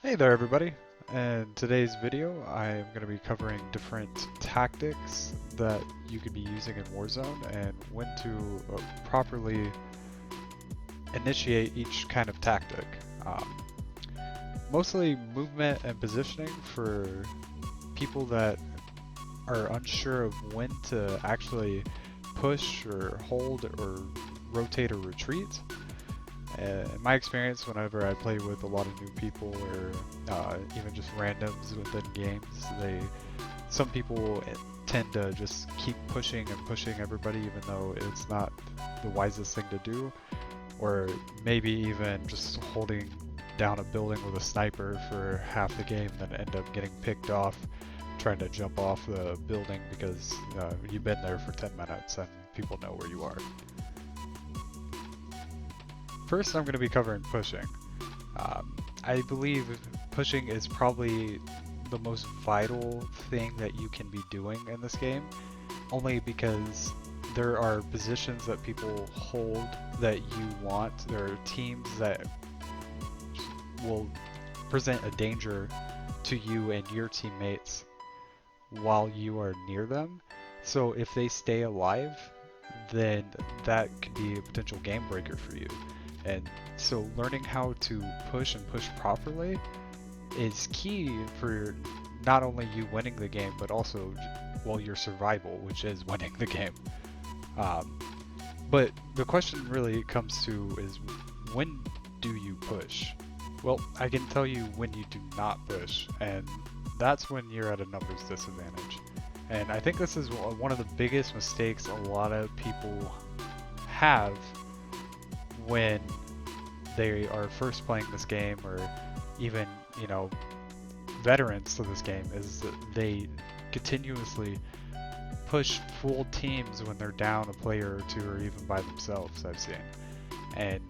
Hey there everybody! In today's video I'm going to be covering different tactics that you could be using in Warzone and when to properly initiate each kind of tactic. Mostly movement and positioning for people that are unsure of when to actually push or hold or rotate or retreat. In my experience, whenever I play with a lot of new people or even just randoms within games, some people tend to just keep pushing and pushing everybody even though it's not the wisest thing to do, or maybe even just holding down a building with a sniper for half the game then end up getting picked off trying to jump off the building because you've been there for 10 minutes and people know where you are. First, I'm going to be covering pushing. I believe pushing is probably the most vital thing that you can be doing in this game, only because there are positions that people hold that you want. There are teams that will present a danger to you and your teammates while you are near them. So if they stay alive, then that could be a potential game breaker for you. And so learning how to push and push properly is key for not only you winning the game, but also, well, your survival, which is winning the game. But the question really comes to is, when do you push? Well, I can tell you when you do not push, and that's when you're at a numbers disadvantage. And I think this is one of the biggest mistakes a lot of people have when they are first playing this game, or even, you know, veterans to this game, is that they continuously push full teams when they're down a player or two or even by themselves, I've seen. And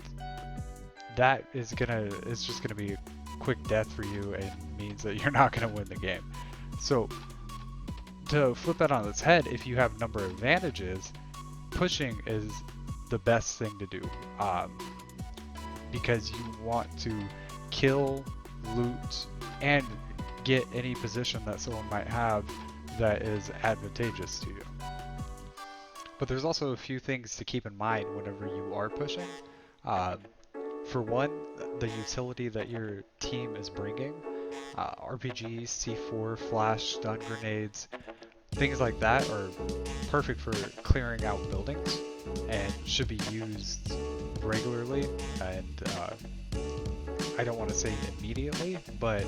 that is just gonna be a quick death for you and means that you're not gonna win the game. So to flip that on its head, if you have number advantages, pushing is the best thing to do, because you want to kill, loot, and get any position that someone might have that is advantageous to you. But there's also a few things to keep in mind whenever you are pushing. For one, the utility that your team is bringing. RPGs, C4, flash, stun grenades, things like that are perfect for clearing out buildings and should be used regularly, and I don't want to say immediately, but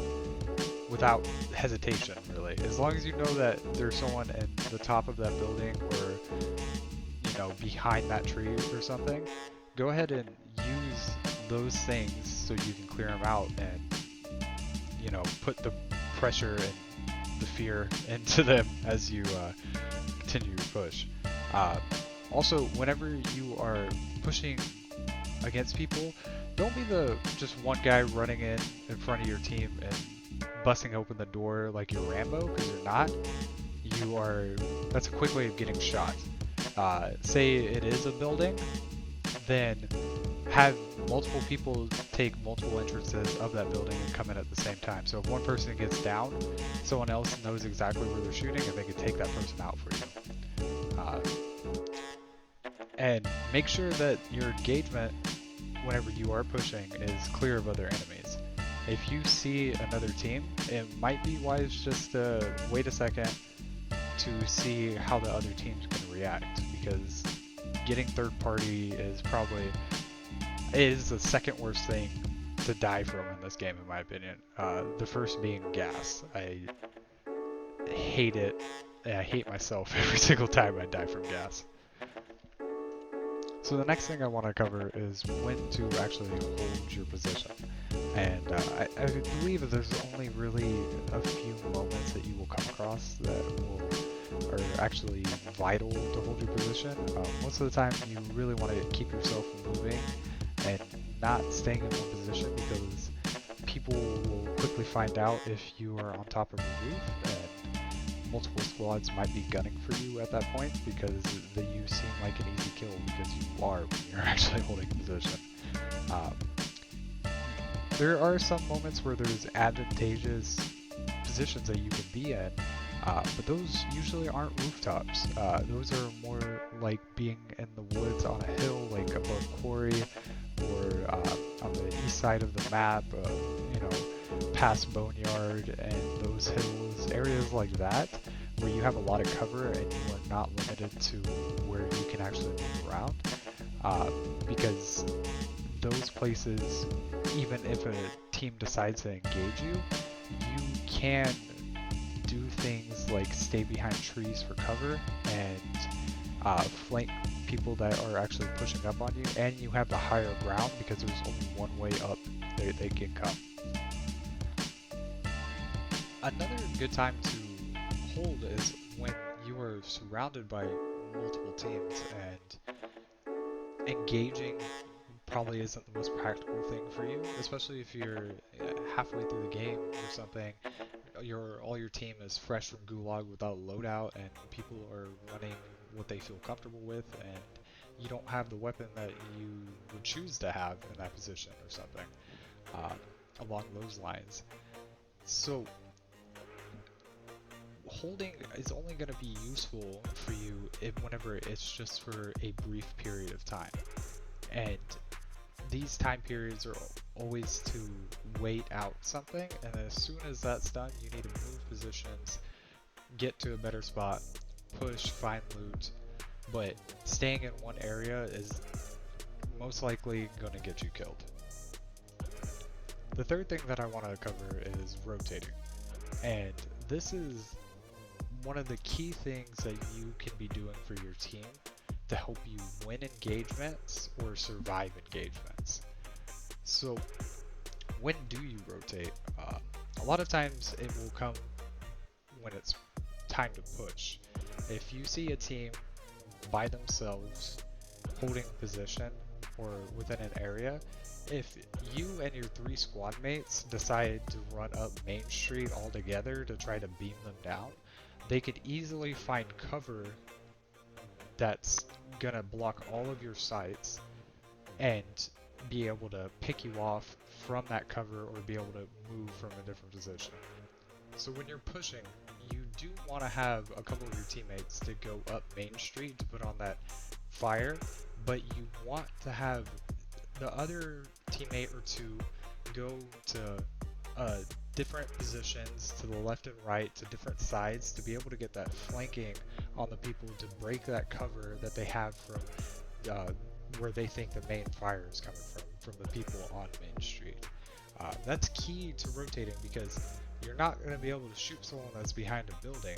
without hesitation, really. As long as you know that there's someone at the top of that building or, you know, behind that tree or something, go ahead and use those things so you can clear them out and, you know, put the pressure and the fear into them as you continue to push. Also, whenever you are pushing against people, don't be the just one guy running in front of your team and busting open the door like you're Rambo, because you're not. That's a quick way of getting shot. Say it is a building, then have multiple people take multiple entrances of that building and come in at the same time. So if one person gets down, someone else knows exactly where they're shooting and they can take that person out for you. And make sure that your engagement, whenever you are pushing, is clear of other enemies. If you see another team, it might be wise just to wait a second to see how the other team's going to react, because getting third party is the second worst thing to die from in this game, in my opinion. The first being gas. I hate it. I hate myself every single time I die from gas. So the next thing I want to cover is when to actually hold your position. And I believe that there's only really a few moments that you will come across that are actually vital to hold your position. Most of the time you really want to keep yourself moving and not staying in one position, because people will quickly find out if you are on top of a roof, and multiple squads might be gunning for you at that point because you seem like an easy kill, because you are when you're actually holding a position. There are some moments where there's advantageous positions that you can be in, but those usually aren't rooftops. Those are more like being in the woods on a hill, like above quarry, or on the east side of the map, you know, past Boneyard and those hills, areas like that, where you have a lot of cover and you are not limited to where you can actually move around. Because those places, even if a team decides to engage you, you can do things like stay behind trees for cover and flank people that are actually pushing up on you, and you have the higher ground because there's only one way up they can come. Another good time to hold is when you are surrounded by multiple teams, and engaging probably isn't the most practical thing for you, especially if you're halfway through the game or something. All your team is fresh from Gulag without loadout, and people are running what they feel comfortable with, and you don't have the weapon that you would choose to have in that position or something along those lines. So holding is only going to be useful for you whenever it's just for a brief period of time, and these time periods are always to wait out something, and as soon as that's done, you need to move positions, get to a better spot, push, find loot, but staying in one area is most likely going to get you killed. The third thing that I want to cover is rotating, and this is one of the key things that you can be doing for your team to help you win engagements or survive engagements. So when do you rotate? A lot of times it will come when it's time to push. If you see a team by themselves holding position or within an area, if you and your 3 squad mates decide to run up Main Street all together to try to beam them down, they could easily find cover that's gonna block all of your sights and be able to pick you off from that cover or be able to move from a different position. So when you're pushing, you do want to have a couple of your teammates to go up Main Street to put on that fire, but you want to have the other teammate or two go to different positions to the left and right, to different sides, to be able to get that flanking on the people to break that cover that they have from where they think the main fire is coming from the people on Main Street. That's key to rotating, because you're not going to be able to shoot someone that's behind a building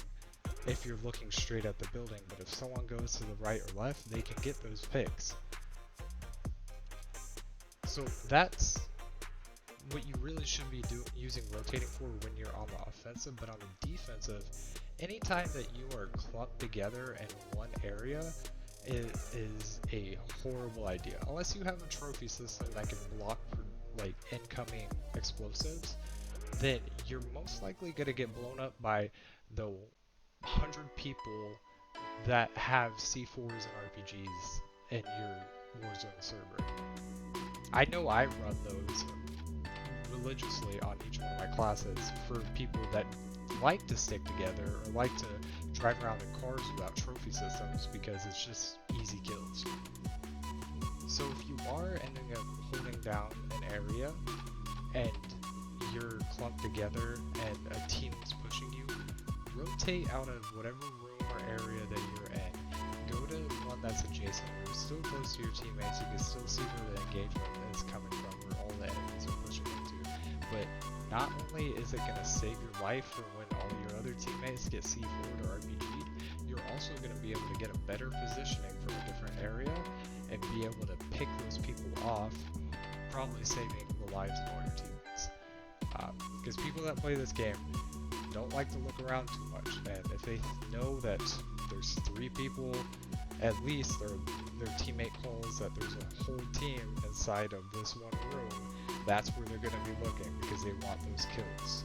if you're looking straight at the building, but if someone goes to the right or left, they can get those picks. So that's what you really should be using rotating for when you're on the offensive. But on the defensive, anytime that you are clumped together in one area, it is a horrible idea. Unless you have a trophy system that can block like incoming explosives, then you're most likely going to get blown up by the 100 people that have C4s and RPGs in your Warzone server. I know I run those religiously on each one of my classes for people that like to stick together or like to drive around in cars without trophy systems, because it's just easy kills. So if you are ending up holding down an area and you're clumped together and a team is pushing you, rotate out of whatever room or area that you're in. Go to one that's adjacent, where you're still close to your teammates, you can still see where the engagement is coming from, where all the enemies are pushing into. But not only is it going to save your life for when all your other teammates get C4'd or RPG'd, you're also going to be able to get a better positioning from a different area and be able to pick those people off, probably saving the lives of all your teammates. Because people that play this game don't like to look around too much, and if they know that there's 3 people at least, or their teammate calls that there's a whole team inside of this one room, that's where they're going to be looking, because they want those kills.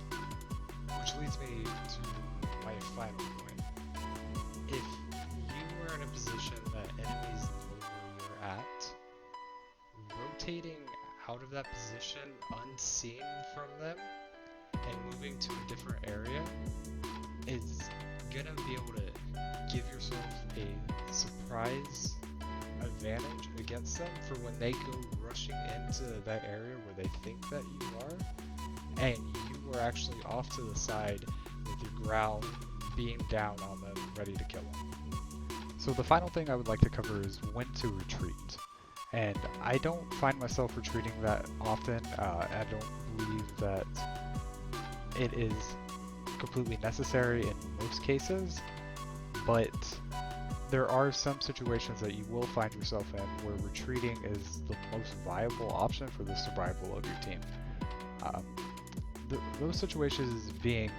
Which leads me to my final point. If you are in a position that enemies know where you're at, rotating out of that position unseen from them and moving to a different area is gonna be able to give yourself a surprise advantage against them for when they go rushing into that area where they think that you are, and you are actually off to the side with your growl being down on them, ready to kill them. So the final thing I would like to cover is when to retreat. And I don't find myself retreating that often. I don't believe that it is completely necessary in most cases, but there are some situations that you will find yourself in where retreating is the most viable option for the survival of your team. Um, those situations being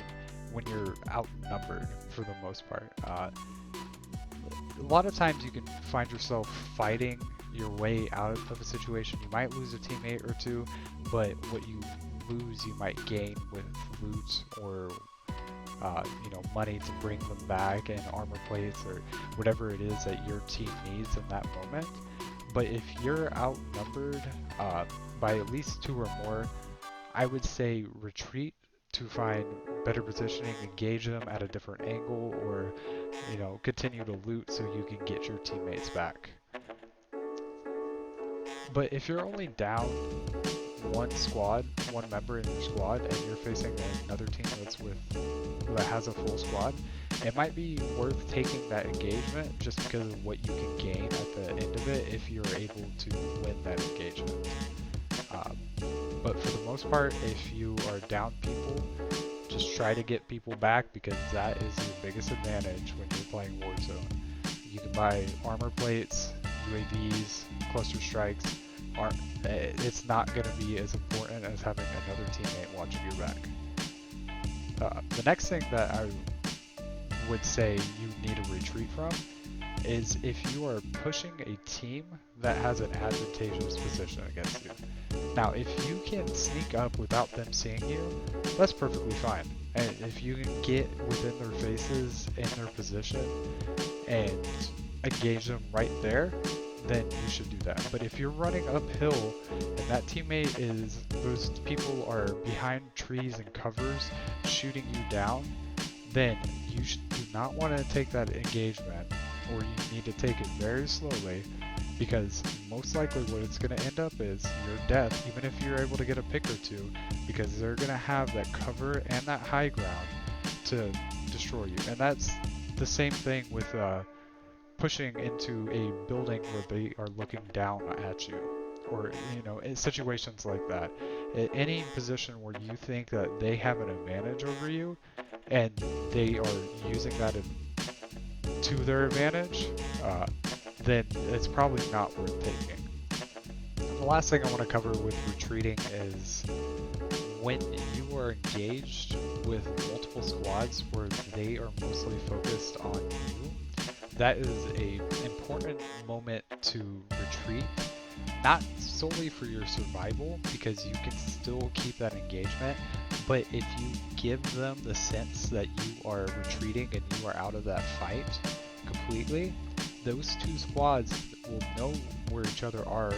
when you're outnumbered for the most part. A lot of times you can find yourself fighting your way out of a situation. You might lose a teammate or two, but what you lose you might gain with loot or money to bring them back and armor plates or whatever it is that your team needs in that moment. But if you're outnumbered by at least 2 or more, I would say retreat to find better positioning, engage them at a different angle, or continue to loot so you can get your teammates back. But if you're only down one member in your squad, and you're facing another team that has a full squad, it might be worth taking that engagement just because of what you can gain at the end of it if you're able to win that engagement. But for the most part, if you are down people, just try to get people back because that is your biggest advantage when you're playing Warzone. You can buy armor plates, UAVs, cluster strikes. It's not going to be as important as having another teammate watching your back. The next thing that I would say you need to retreat from is if you are pushing a team that has an advantageous position against you. Now, if you can sneak up without them seeing you, that's perfectly fine. And if you can get within their faces in their position and engage them right there, then you should do that. But if you're running uphill and that those people are behind trees and covers shooting you down, then you do not want to take that engagement, or you need to take it very slowly, because most likely what it's going to end up is your death, even if you're able to get a pick or two, because they're going to have that cover and that high ground to destroy you. And that's the same thing with pushing into a building where they are looking down at you, or in situations like that. In any position where you think that they have an advantage over you and they are using that to their advantage, then it's probably not worth taking. The last thing I want to cover with retreating is when you are engaged with multiple squads where they are mostly focused on you. That is an important moment to retreat, not solely for your survival, because you can still keep that engagement, but if you give them the sense that you are retreating and you are out of that fight completely, those two squads will know where each other are,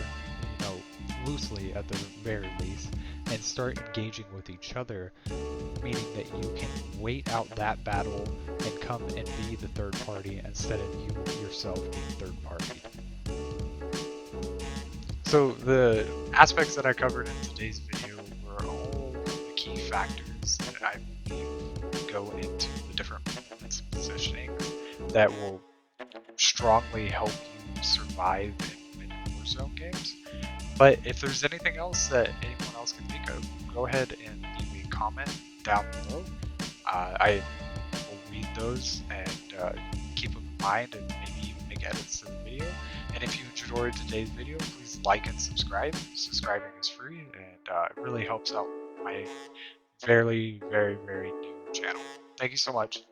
loosely at the very least, and start engaging with each other, meaning that you can wait out that battle and come and be the third party instead of you yourself being third partied. So the aspects that I covered in today's video were all the key factors that I believe go into the different moments of positioning that will strongly help you survive and win Warzone games. But if there's anything else that anyone else can think of, go ahead and leave a comment down below. I will read those and keep them in mind and maybe even make edits to the video. And if you enjoyed today's video, please like and subscribe. Subscribing is free, and it really helps out my very, very, very new channel. Thank you so much.